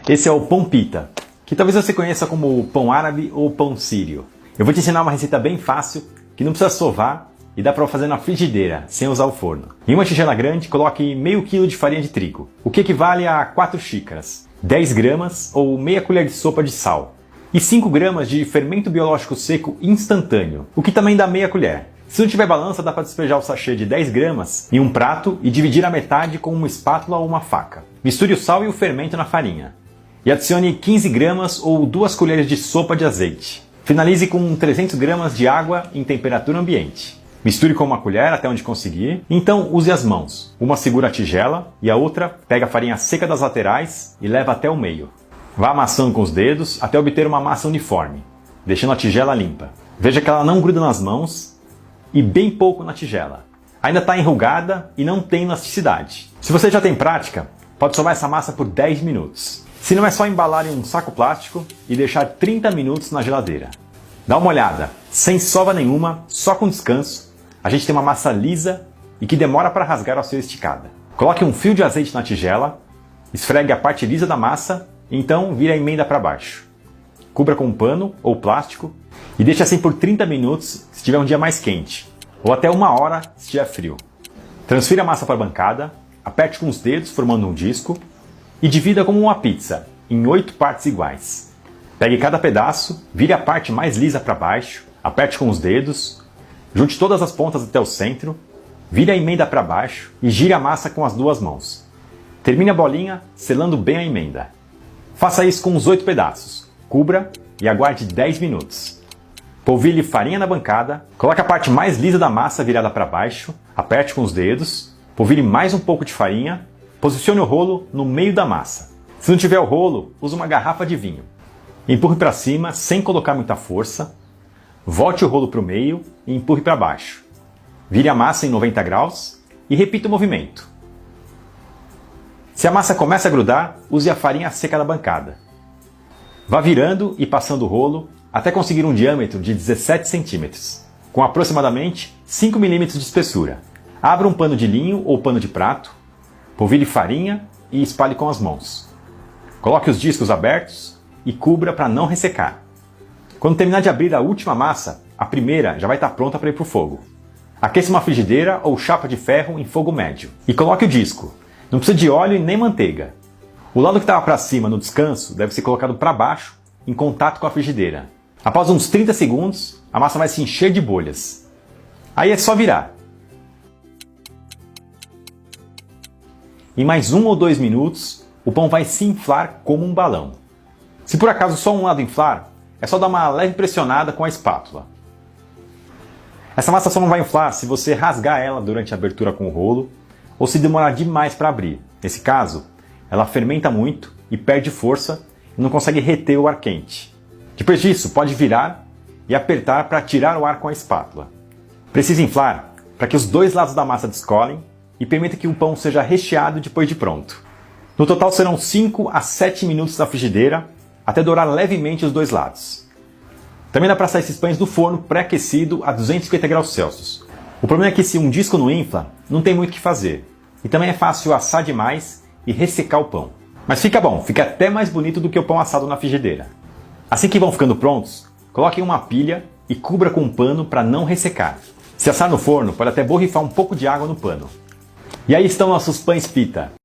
Esse é o pão pita, que talvez você conheça como pão árabe ou pão sírio. Eu vou te ensinar uma receita bem fácil, que não precisa sovar e dá para fazer na frigideira, sem usar o forno. Em uma tigela grande, coloque meio quilo de farinha de trigo, o que equivale a 4 xícaras, 10 gramas ou meia colher de sopa de sal, e 5 gramas de fermento biológico seco instantâneo, o que também dá meia colher. Se não tiver balança, dá para despejar o sachê de 10 gramas em um prato e dividir a metade com uma espátula ou uma faca. Misture o sal e o fermento na farinha. E adicione 15 gramas ou 2 colheres de sopa de azeite. Finalize com 300 gramas de água em temperatura ambiente. Misture com uma colher até onde conseguir. Então use as mãos. Uma segura a tigela e a outra pega a farinha seca das laterais e leva até o meio. Vá amassando com os dedos até obter uma massa uniforme, deixando a tigela limpa. Veja que ela não gruda nas mãos e bem pouco na tigela. Ainda está enrugada e não tem elasticidade. Se você já tem prática, pode sovar essa massa por 10 minutos. Se não, é só embalar em um saco plástico e deixar 30 minutos na geladeira. Dá uma olhada, sem sova nenhuma, só com descanso, a gente tem uma massa lisa e que demora para rasgar ao ser esticada. Coloque um fio de azeite na tigela, esfregue a parte lisa da massa e então vire a emenda para baixo. Cubra com um pano ou plástico e deixe assim por 30 minutos se tiver um dia mais quente, ou até 1 hora se estiver frio. Transfira a massa para a bancada, aperte com os dedos formando um disco e divida como uma pizza, em 8 partes iguais. Pegue cada pedaço, vire a parte mais lisa para baixo, aperte com os dedos, junte todas as pontas até o centro, vire a emenda para baixo e gire a massa com as 2 mãos. Termine a bolinha selando bem a emenda. Faça isso com os 8 pedaços, cubra e aguarde 10 minutos. Polvilhe farinha na bancada, coloque a parte mais lisa da massa virada para baixo, aperte com os dedos, polvilhe mais um pouco de farinha. Posicione o rolo no meio da massa. Se não tiver o rolo, use uma garrafa de vinho. Empurre para cima sem colocar muita força. Volte o rolo para o meio e empurre para baixo. Vire a massa em 90 graus e repita o movimento. Se a massa começa a grudar, use a farinha seca da bancada. Vá virando e passando o rolo até conseguir um diâmetro de 17 centímetros, com aproximadamente 5 milímetros de espessura. Abra um pano de linho ou pano de prato. Polvilhe farinha e espalhe com as mãos. Coloque os discos abertos e cubra para não ressecar. Quando terminar de abrir a última massa, a primeira já vai estar pronta para ir para o fogo. Aqueça uma frigideira ou chapa de ferro em fogo médio e coloque o disco. Não precisa de óleo e nem manteiga. O lado que estava para cima no descanso deve ser colocado para baixo em contato com a frigideira. Após uns 30 segundos, a massa vai se encher de bolhas. Aí é só virar. Em mais 1 ou 2 minutos, o pão vai se inflar como um balão. Se por acaso só um lado inflar, é só dar uma leve pressionada com a espátula. Essa massa só não vai inflar se você rasgar ela durante a abertura com o rolo ou se demorar demais para abrir. Nesse caso, ela fermenta muito e perde força e não consegue reter o ar quente. Depois disso, pode virar e apertar para tirar o ar com a espátula. Precisa inflar para que os 2 lados da massa descolem e permita que o pão seja recheado depois de pronto. No total serão 5 a 7 minutos na frigideira, até dourar levemente os 2 lados. Também dá para assar esses pães do forno pré-aquecido a 250 graus Celsius. O problema é que se um disco não infla, não tem muito o que fazer. E também é fácil assar demais e ressecar o pão. Mas fica bom, fica até mais bonito do que o pão assado na frigideira. Assim que vão ficando prontos, coloque em uma pilha e cubra com um pano para não ressecar. Se assar no forno, pode até borrifar um pouco de água no pano. E aí estão nossos pães pita.